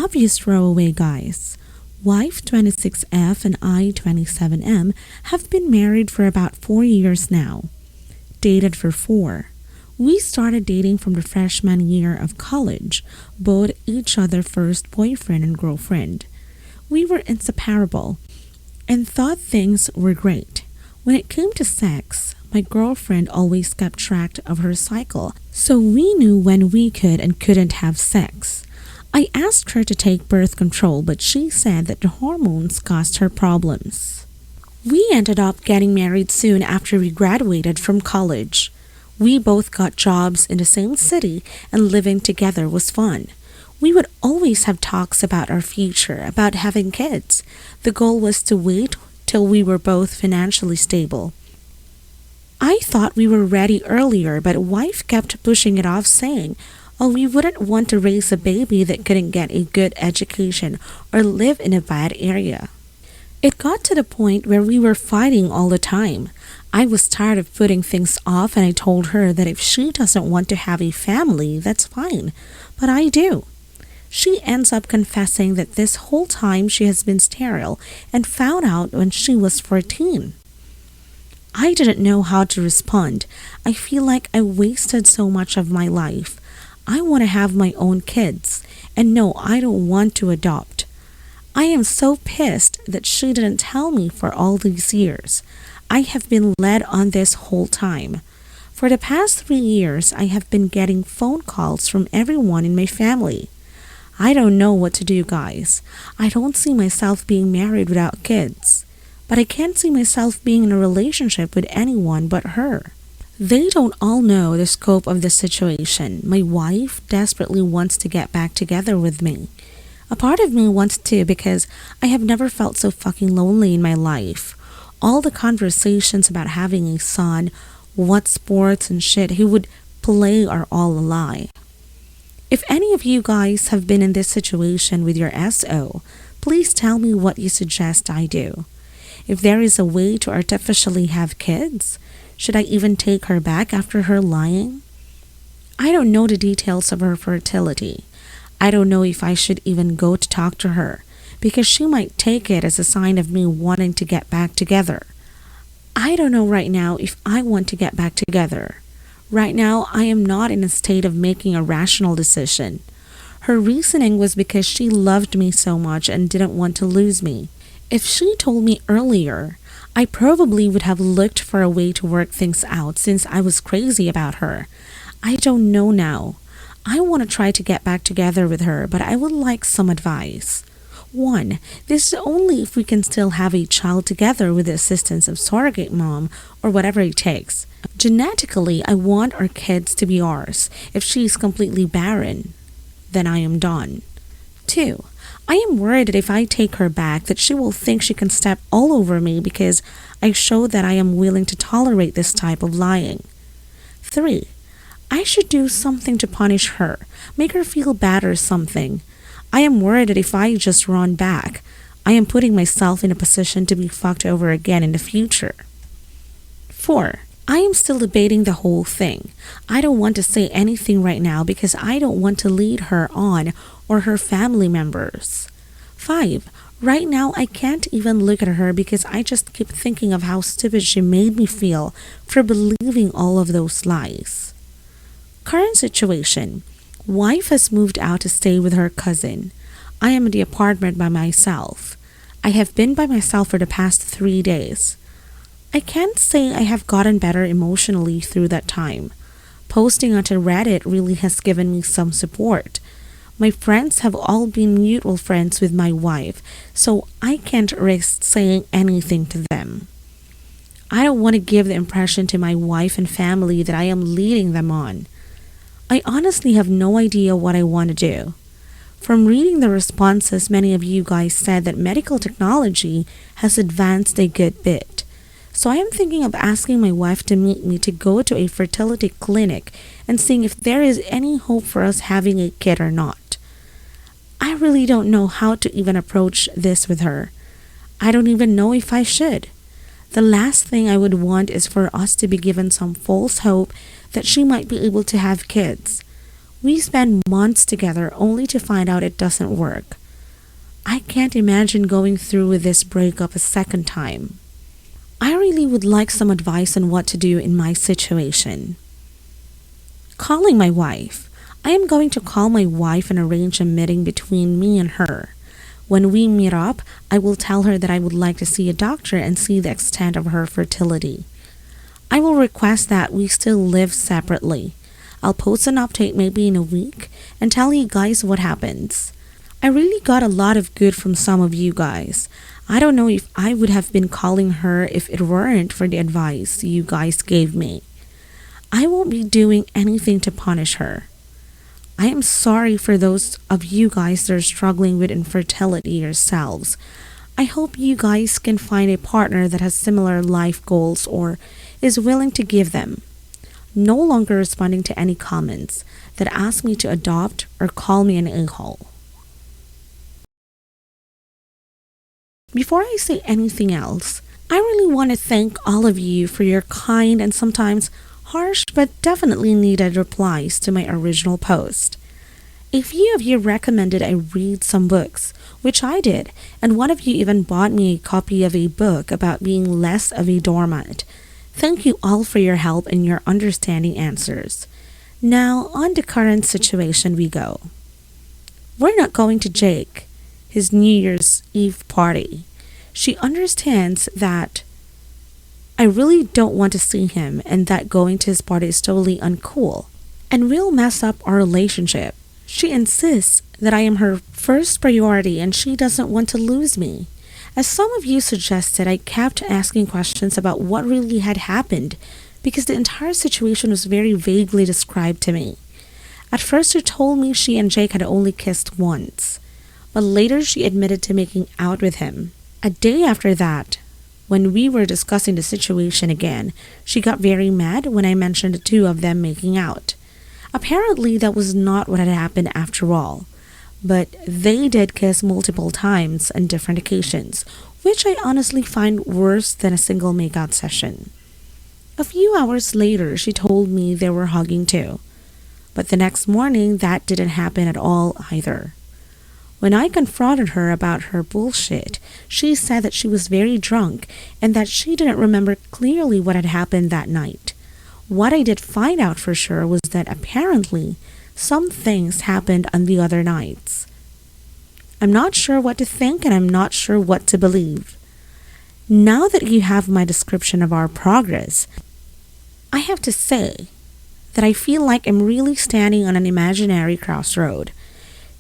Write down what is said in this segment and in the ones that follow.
obvious throwaway guys. Wife 26F and I 27M have been married for about 4 years now. Dated for 4. We started dating from the freshman year of college, both each other first boyfriend and girlfriend. We were inseparable and thought things were great. When it came to sex, my girlfriend always kept track of her cycle, so we knew when we could and couldn't have sex. I asked her to take birth control, but she said that the hormones caused her problems. We ended up getting married soon after we graduated from college. We both got jobs in the same city, and living together was fun. We would always have talks about our future, about having kids. The goal was to wait till we were both financially stable. I thought we were ready earlier, but wife kept pushing it off, saying, "Oh, we wouldn't want to raise a baby that couldn't get a good education or live in a bad area." It got to the point where we were fighting all the time. I was tired of putting things off, and I told her that if she doesn't want to have a family, that's fine, but I do. She ends up confessing that this whole time she has been sterile and found out when she was 14. I didn't know how to respond. I feel like I wasted so much of my life. I want to have my own kids, and no, I don't want to adopt. I am so pissed that she didn't tell me for all these years. I have been led on this whole time. For the past 3 years, I have been getting phone calls from everyone in my family. I don't know what to do, guys. I don't see myself being married without kids, but I can't see myself being in a relationship with anyone but her. They don't all know the scope of the situation. My wife desperately wants to get back together with me. A part of me wants to because I have never felt so fucking lonely in my life. All the conversations about having a son, what sports and shit he would play are all a lie. If any of you guys have been in this situation with your SO, please tell me what you suggest I do. If there is a way to artificially have kids, should I even take her back after her lying? I don't know the details of her fertility. I don't know if I should even go to talk to her, because she might take it as a sign of me wanting to get back together. I don't know right now if I want to get back together. Right now, I am not in a state of making a rational decision. Her reasoning was because she loved me so much and didn't want to lose me. If she told me earlier, I probably would have looked for a way to work things out since I was crazy about her. I don't know now. I want to try to get back together with her, but I would like some advice. 1. This is only if we can still have a child together with the assistance of surrogate mom or whatever it takes. Genetically, I want our kids to be ours. If she is completely barren, then I am done. 2. I am worried that if I take her back, that she will think she can step all over me because I showed that I am willing to tolerate this type of lying. 3. I should do something to punish her, make her feel bad or something. I am worried that if I just run back, I am putting myself in a position to be fucked over again in the future. 4. I am still debating the whole thing. I don't want to say anything right now because I don't want to lead her on or her family members. 5. Right now, I can't even look at her because I just keep thinking of how stupid she made me feel for believing all of those lies. Current situation. Wife has moved out to stay with her cousin. I am in the apartment by myself. I have been by myself for the past 3 days. I can't say I have gotten better emotionally through that time. Posting onto Reddit really has given me some support. My friends have all been mutual friends with my wife, so I can't risk saying anything to them. I don't want to give the impression to my wife and family that I am leading them on. I honestly have no idea what I want to do. From reading the responses, many of you guys said that medical technology has advanced a good bit. So I am thinking of asking my wife to meet me to go to a fertility clinic and seeing if there is any hope for us having a kid or not. I really don't know how to even approach this with her. I don't even know if I should. The last thing I would want is for us to be given some false hope that she might be able to have kids. We spend months together only to find out it doesn't work. I can't imagine going through with this breakup a second time. I really would like some advice on what to do in my situation. Calling my wife. I am going to call my wife and arrange a meeting between me and her. When we meet up, I will tell her that I would like to see a doctor and see the extent of her fertility. I will request that we still live separately. I'll post an update maybe in a week and tell you guys what happens. I really got a lot of good from some of you guys. I don't know if I would have been calling her if it weren't for the advice you guys gave me. I won't be doing anything to punish her. I am sorry for those of you guys that are struggling with infertility yourselves. I hope you guys can find a partner that has similar life goals or is willing to give them. No longer responding to any comments that ask me to adopt or call me an a-hole. Before I say anything else, I really want to thank all of you for your kind and sometimes harsh but definitely needed replies to my original post. A few of you recommended I read some books, which I did, and one of you even bought me a copy of a book about being less of a doormat. Thank you all for your help and your understanding answers. Now, on the current situation we go. We're not going to Jake, his New Year's Eve party. She understands that I really don't want to see him and that going to his party is totally uncool and will mess up our relationship. She insists that I am her first priority and she doesn't want to lose me. As some of you suggested, I kept asking questions about what really had happened because the entire situation was very vaguely described to me. At first, she told me she and Jake had only kissed once, but later she admitted to making out with him. A day after that, when we were discussing the situation again, she got very mad when I mentioned the two of them making out. Apparently, that was not what had happened after all, but they did kiss multiple times on different occasions, which I honestly find worse than a single makeout session. A few hours later, she told me they were hugging too, but the next morning that didn't happen at all either. When I confronted her about her bullshit, she said that she was very drunk and that she didn't remember clearly what had happened that night. What I did find out for sure was that apparently some things happened on the other nights. I'm not sure what to think and I'm not sure what to believe. Now that you have my description of our progress, I have to say that I feel like I'm really standing on an imaginary crossroad.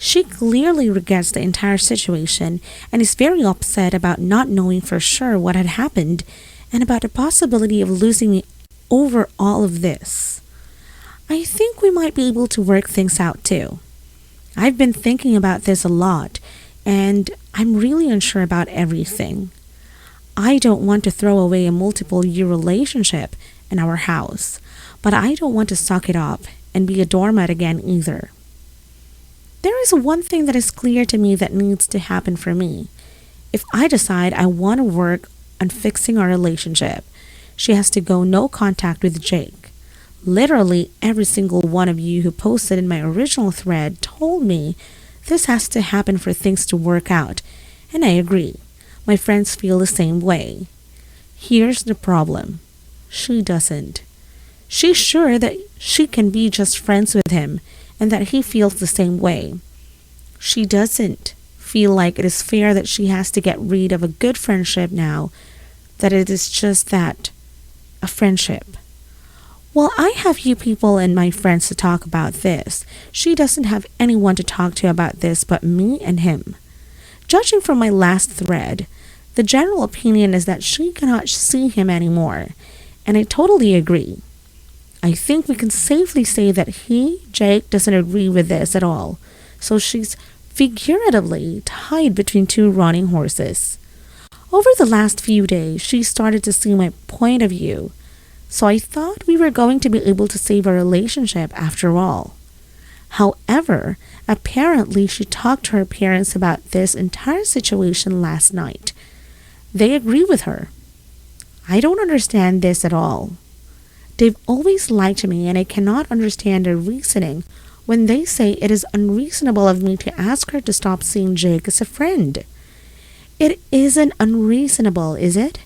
She clearly regrets the entire situation and is very upset about not knowing for sure what had happened and about the possibility of losing me over all of this. I think we might be able to work things out too. I've been thinking about this a lot and I'm really unsure about everything. I don't want to throw away a multiple-year relationship in our house, but I don't want to suck it up and be a doormat again either. There is one thing that is clear to me that needs to happen for me. If I decide I want to work on fixing our relationship, she has to go no contact with Jake. Literally every single one of you who posted in my original thread told me this has to happen for things to work out, and I agree. My friends feel the same way. Here's the problem. She doesn't. She's sure that she can be just friends with him and that he feels the same way. She doesn't feel like it is fair that she has to get rid of a good friendship now, that it is just that, a friendship. Well, I have few people and my friends to talk about this. She doesn't have anyone to talk to about this but me and him. Judging from my last thread, the general opinion is that she cannot see him anymore, and I totally agree. I think we can safely say that Jake, doesn't agree with this at all, so she's figuratively tied between two running horses. Over the last few days, she started to see my point of view, so I thought we were going to be able to save our relationship after all. However, apparently she talked to her parents about this entire situation last night. They agree with her. I don't understand this at all. They've always lied to me and I cannot understand their reasoning when they say it is unreasonable of me to ask her to stop seeing Jake as a friend. It isn't unreasonable, is it?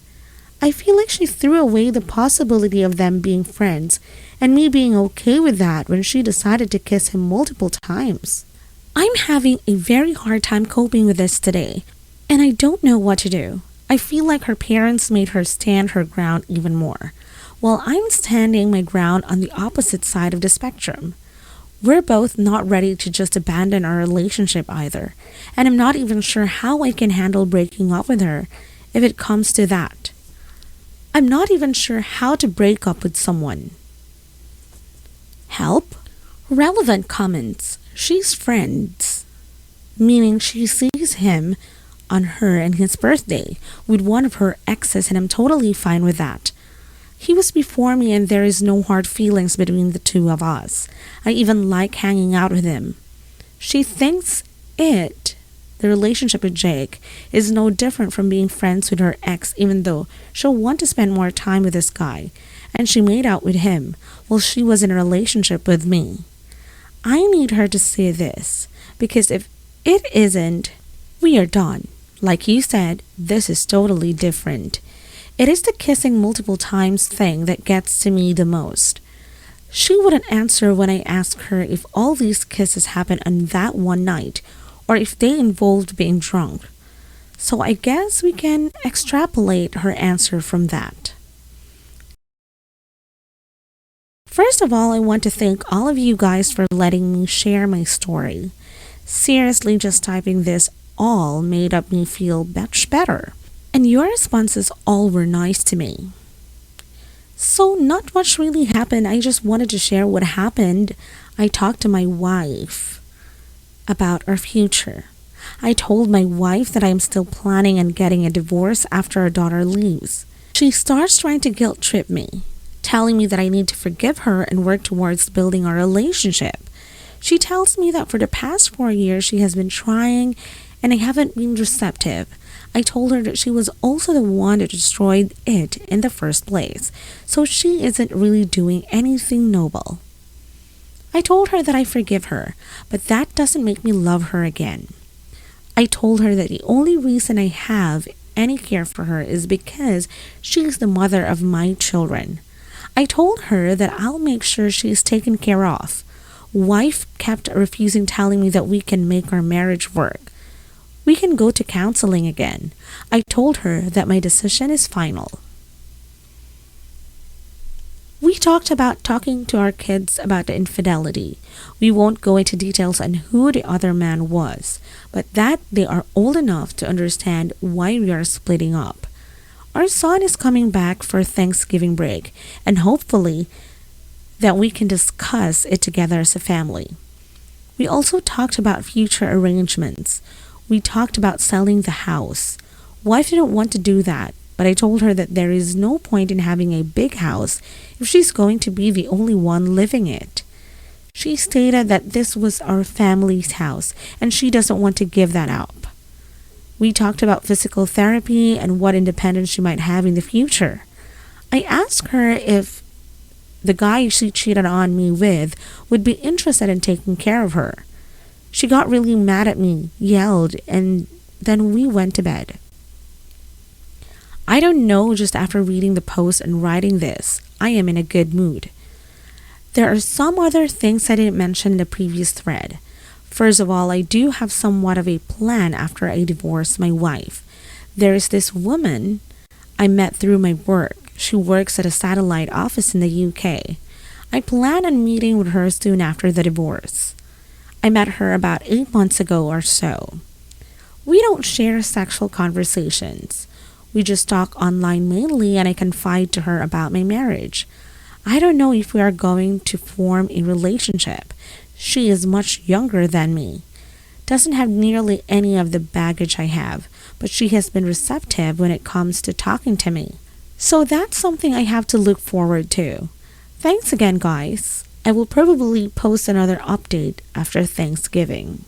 I feel like she threw away the possibility of them being friends and me being okay with that when she decided to kiss him multiple times. I'm having a very hard time coping with this today, and I don't know what to do. I feel like her parents made her stand her ground even more, while I'm standing my ground on the opposite side of the spectrum. We're both not ready to just abandon our relationship either, and I'm not even sure how I can handle breaking up with her if it comes to that. I'm not even sure how to break up with someone. Help? Relevant comments. She's friends, meaning she sees him on her and his birthday with one of her exes, and I'm totally fine with that. He was before me and there is no hard feelings between the two of us. I even like hanging out with him. She thinks the relationship with Jake, is no different from being friends with her ex, even though she'll want to spend more time with this guy, and she made out with him while she was in a relationship with me. I need her to say this, because if it isn't, we are done. Like you said, this is totally different. It is the kissing multiple times thing that gets to me the most. She wouldn't answer when I ask her if all these kisses happened on that one night or if they involved being drunk. So I guess we can extrapolate her answer from that. First of all, I want to thank all of you guys for letting me share my story. Seriously, just typing this all made up me feel much better. And your responses all were nice to me. So not much really happened. I just wanted to share what happened. I talked to my wife about our future. I told my wife that I am still planning on getting a divorce after our daughter leaves. She starts trying to guilt trip me, telling me that I need to forgive her and work towards building our relationship. She tells me that for the past 4 years she has been trying and I haven't been receptive. I told her that she was also the one that destroyed it in the first place, so she isn't really doing anything noble. I told her that I forgive her, but that doesn't make me love her again. I told her that the only reason I have any care for her is because she is the mother of my children. I told her that I'll make sure she is taken care of. Wife kept refusing, telling me that we can make our marriage work. We can go to counseling again. I told her that my decision is final. We talked about talking to our kids about the infidelity. We won't go into details on who the other man was, but that they are old enough to understand why we are splitting up. Our son is coming back for Thanksgiving break, and hopefully that we can discuss it together as a family. We also talked about future arrangements. We talked about selling the house. Wife didn't want to do that, but I told her that there is no point in having a big house if she's going to be the only one living it. She stated that this was our family's house and she doesn't want to give that up. We talked about physical therapy and what independence she might have in the future. I asked her if the guy she cheated on me with would be interested in taking care of her. She got really mad at me, yelled, and then we went to bed. I don't know, just after reading the post and writing this, I am in a good mood. There are some other things I didn't mention in the previous thread. First of all, I do have somewhat of a plan after I divorce my wife. There is this woman I met through my work. She works at a satellite office in the UK. I plan on meeting with her soon after the divorce. I met her about 8 months ago or so. We don't share sexual conversations. We just talk online mainly, and I confide to her about my marriage. I don't know if we are going to form a relationship. She is much younger than me. Doesn't have nearly any of the baggage I have, but she has been receptive when it comes to talking to me. So that's something I have to look forward to. Thanks again, guys. I will probably post another update after Thanksgiving.